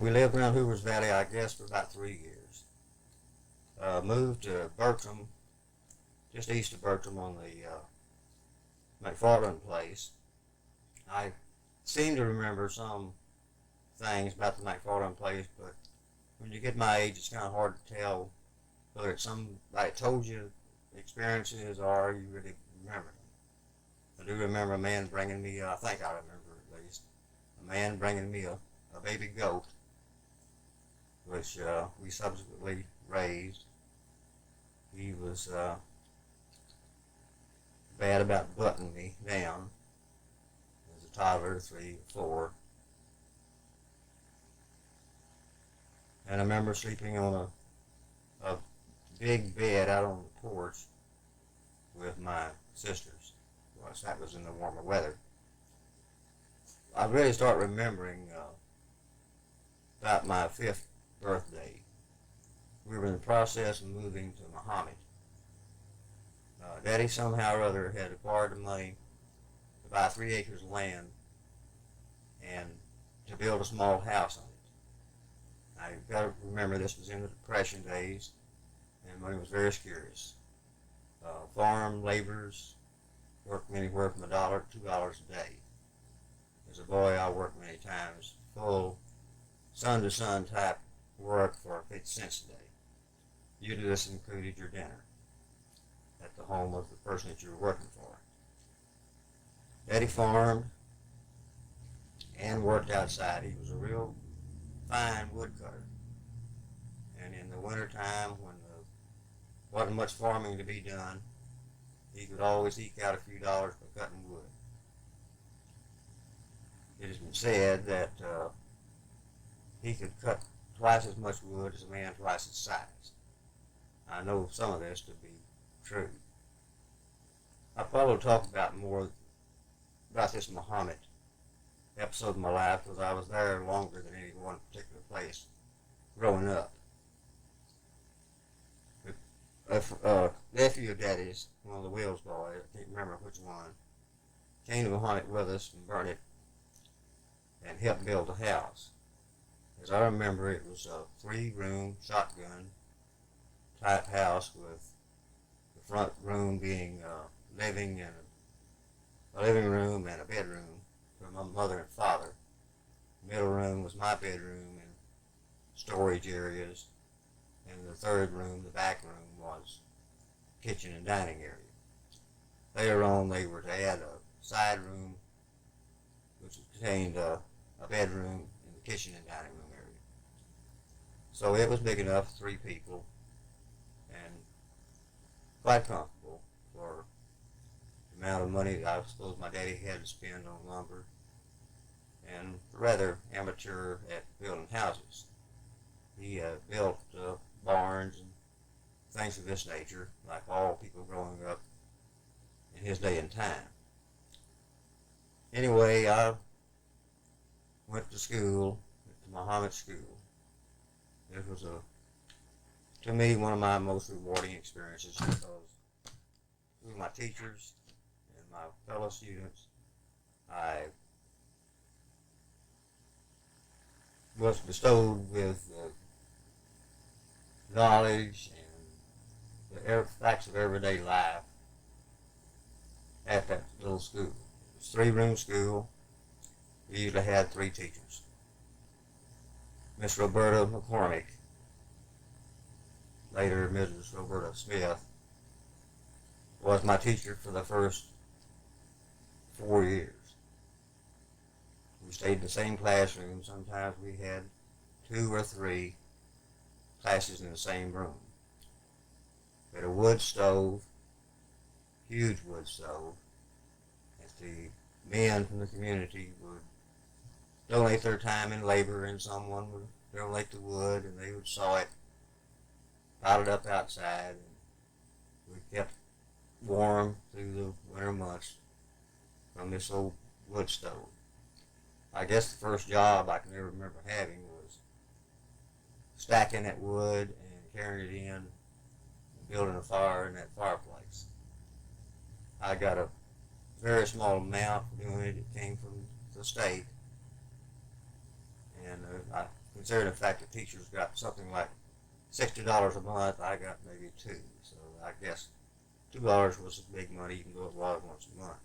We lived around Hoover's Valley, I guess, for about 3 years. Moved to Bertram, just east of Bertram on the McFarland place. I seem to remember some things about the McFarland place, but when you get my age, it's kind of hard to tell whether it's somebody told you experiences or you really remember them. I do remember a man bringing me, I think I remember at least, a man bringing me a baby goat, which we subsequently raised. He was bad about buttoning me down as a toddler, 3 or 4. And I remember sleeping on a big bed out on the porch with my sisters. Well, that was in the warmer weather. I really start remembering about my 5th birthday. We were in the process of moving to Mahomet. Daddy somehow or other had acquired the money to buy 3 acres of land and to build a small house on it. Now you've got to remember this was in the Depression days and money was very scarce. Farm laborers worked anywhere from $1 to $2 a day. As a boy, I worked many times, full sun-to-sun type work for 50 cents a day. Usually this included your dinner at the home of the person that you were working for. Daddy farmed and worked outside. He was a real fine woodcutter. And in the wintertime, when there wasn't much farming to be done, he could always eke out a few dollars by cutting wood. It has been said that he could cut twice as much wood as a man twice his size. I know some of this to be true. I'll probably talk about more about this Mahomet episode of my life because I was there longer than any one particular place growing up. A nephew of Daddy's, one of the Wills boys, I can't remember which one, came to Mahomet with us from Burnett and helped build the house. As I remember, it was a 3-room shotgun type house with the front room being a living room and a bedroom for my mother and father. The middle room was my bedroom and storage areas, and the 3rd room, the back room, was kitchen and dining area. Later on, they were to add a side room which contained a bedroom in the kitchen and dining room area. So it was big enough for 3 people and quite comfortable for the amount of money that I suppose my daddy had to spend on lumber, and rather amateur at building houses. He built barns and things of this nature, like all people growing up in his day and time. Anyway, I went to school, to Mahomet School. It was, to me, one of my most rewarding experiences because through my teachers and my fellow students, I was bestowed with knowledge and the facts of everyday life at that little school. It was a 3-room school. We usually had 3 teachers. Miss Roberta McCormick, later Mrs. Roberta Smith, was my teacher for the first 4 years. We stayed in the same classroom. Sometimes we had 2 or 3 classes in the same room. We had a wood stove, huge wood stove, that the men from the community would donate their time and labor, and someone would donate the wood, and they would saw it, pile it up outside, and we kept warm through the winter months from this old wood stove. I guess the first job I can ever remember having was stacking that wood and carrying it in and building a fire in that fireplace. I got a very small amount for doing it. It came from the state. And I considering the fact that teachers got something like $60 a month, I got maybe two. So I guess $2 was big money, even though it was once a month.